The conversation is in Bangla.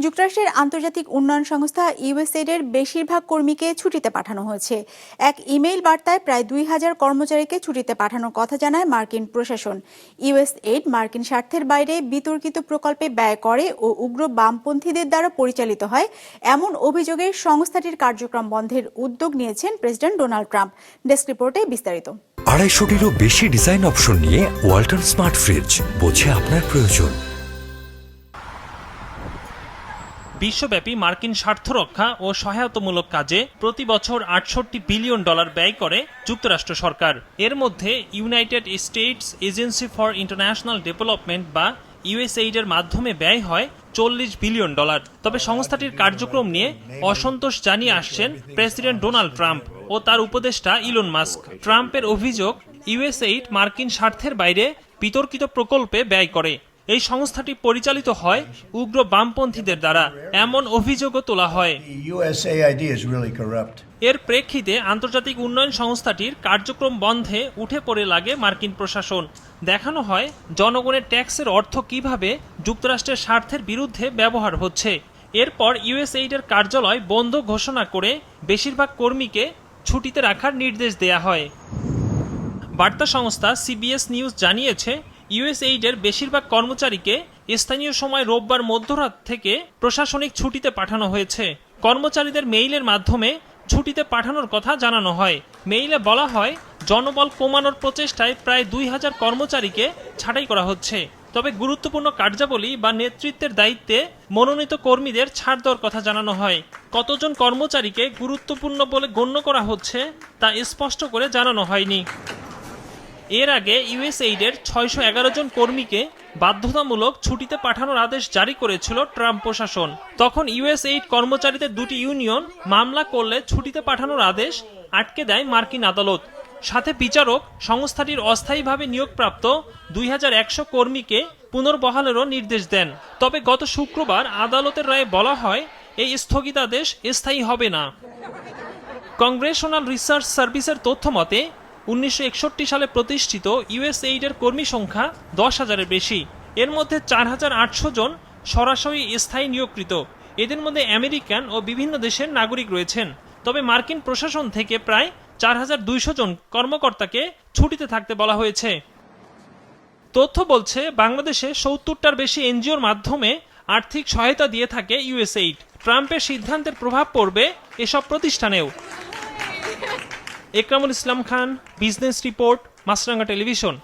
যুক্তরাষ্ট্রের আন্তর্জাতিক উন্নয়ন সংস্থা ইউএসএইডের বেশিরভাগ কর্মীকে ছুটিতে পাঠানো হয়েছে। এক ইমেইল বার্তায় প্রায় ২,০০০ কর্মচারীকে ছুটিতে পাঠানোর কথা জানায় মার্কিন প্রশাসন। ইউএসএইড মার্কিন স্বার্থের বাইরে বিতর্কিত প্রকল্পে ব্যয় করে ও উগ্র বামপন্থীদের দ্বারা পরিচালিত হয় এমন অভিযোগে সংস্থাটির কার্যক্রম বন্ধের উদ্যোগ নিয়েছেন প্রেসিডেন্ট ডোনাল্ড ট্রাম্প। ডেস্ক রিপোর্টে বিস্তারিত। ২৫০টিরও বেশি ডিজাইন অপশন নিয়ে ওয়ালটন স্মার্ট ফ্রিজ, বোঝে আপনার প্রয়োজন। বিশ্বব্যাপী মার্কিন স্বার্থ রক্ষা ও সহায়তামূলক কাজে প্রতি বছর $৬৮ বিলিয়ন ব্যয় করে যুক্তরাষ্ট্র সরকার। এর মধ্যে United states agency for international development বা ইউএসএইডের মাধ্যমে ব্যয় হয় $৪০ বিলিয়ন। তবে সংস্থাটির কার্যক্রম নিয়ে অসন্তোষ জানিয়ে আসছেন প্রেসিডেন্ট ডোনাল্ড ট্রাম্প ও তার উপদেষ্টা ইলন মাস্ক। ট্রাম্পের অভিযোগ, ইউএসএইড মার্কিন স্বার্থের বাইরে বিতর্কিত প্রকল্পে ব্যয় করে। এই সংস্থাটি পরিচালিত হয় উগ্র বামপন্থীদের দ্বারা, এমন অভিযোগও তোলা হয়। এর প্রেক্ষিতে আন্তর্জাতিক উন্নয়ন সংস্থাটির কার্যক্রম বন্ধে উঠে পড়ে লাগে মার্কিন প্রশাসন। দেখানো হয় জনগণের ট্যাক্সের অর্থ কিভাবে যুক্তরাষ্ট্রের স্বার্থের বিরুদ্ধে ব্যবহার হচ্ছে। এরপর ইউএসএইডের কার্যালয় বন্ধ ঘোষণা করে বেশিরভাগ কর্মীকে ছুটিতে রাখার নির্দেশ দেয়া হয়। বার্তা সংস্থা সিবিএস নিউজ জানিয়েছে, ইউএসএইডের বেশিরভাগ কর্মচারীকে স্থানীয় সময় রোববার মধ্যরাত থেকে প্রশাসনিক ছুটিতে পাঠানো হয়েছে। কর্মচারীদের মেইলের মাধ্যমে ছুটিতে পাঠানোর কথা জানানো হয়। মেইলে বলা হয়, জনবল কমানোর প্রচেষ্টায় প্রায় ২,০০০ কর্মচারীকে ছাঁটাই করা হচ্ছে। তবে গুরুত্বপূর্ণ কার্যাবলী বা নেতৃত্বের দায়িত্বে মনোনীত কর্মীদের ছাড় দেওয়ার কথা জানানো হয়। কতজন কর্মচারীকে গুরুত্বপূর্ণ বলে গণ্য করা হচ্ছে তা স্পষ্ট করে জানানো হয়নি। এর আগে ইউএসএইডের ৬১১ জন কর্মীকে বাধ্যতামূলক ছুটিতে পাঠানোর আদেশ জারি করেছিল ট্রাম্প প্রশাসন। তখন ইউএসএইড কর্মচারীদের দুটি ইউনিয়ন মামলা করলে ছুটিতে পাঠানোর আদেশ আটকে দেয় মার্কিন আদালত। সাথে বিচারক সংস্থাটির অস্থায়ীভাবে নিয়োগপ্রাপ্ত ২,১০০ কর্মীকে পুনর্বহালেরও নির্দেশ দেন। তবে গত শুক্রবার আদালতের রায়ে বলা হয়, এই স্থগিতাদেশ স্থায়ী হবে না। কংগ্রেশনাল রিসার্চ সার্ভিসের তথ্য মতে ১৯৬১ সালে প্রতিষ্ঠিত ইউএসএইডের কর্মী সংখ্যা ১০,০০০-এর বেশি। এর মধ্যে ৪,৮০০ জন সরাসরি স্থায়ী নিয়োগকৃত। এদের মধ্যে আমেরিকান ও বিভিন্ন দেশের নাগরিক রয়েছেন। তবে মার্কিন প্রশাসন থেকে প্রায় ৪,২০০ জন কর্মকর্তাকে ছুটিতে থাকতে বলা হয়েছে। তথ্য বলছে, বাংলাদেশে ৭০টার বেশি এনজিওর মাধ্যমে আর্থিক সহায়তা দিয়ে থাকে ইউএসএইড। ট্রাম্পের সিদ্ধান্তের প্রভাব পড়বে এসব প্রতিষ্ঠানেও। একরামুল ইসলাম খান, বিজনেস রিপোর্ট, মাছরাঙ্গা টেলিভিশন।